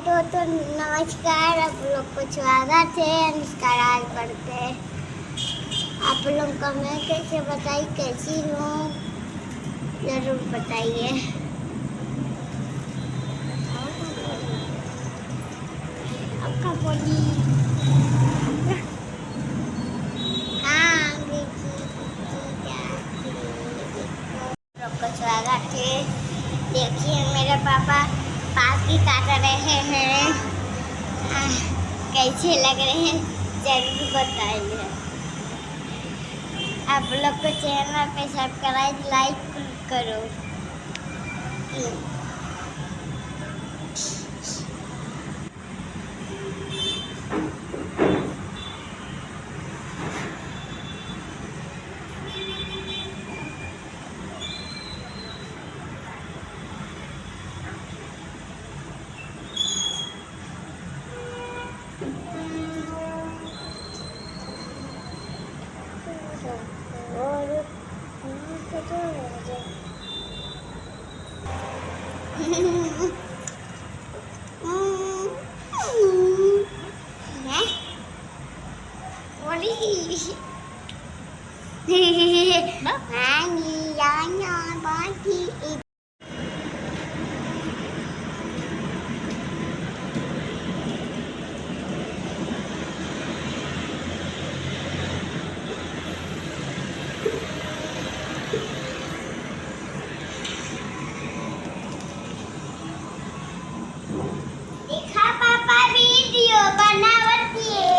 तो नमस्कार, आप लोग को स्वागत है अनुष्का राज पर पे। आप लोग कमेंट कैसे बताइए कैसी हूँ, जरूर बताइए। आपका बोली हाँ लोग को स्वागत है। देखिए मेरे पापा पाकी काट रहे हैं, कैसे लग रहे हैं जरूर बताइए। आप लोग को चैनल पे सब्सक्राइब लाइक करो। देखा पापा वीडियो बनावती है।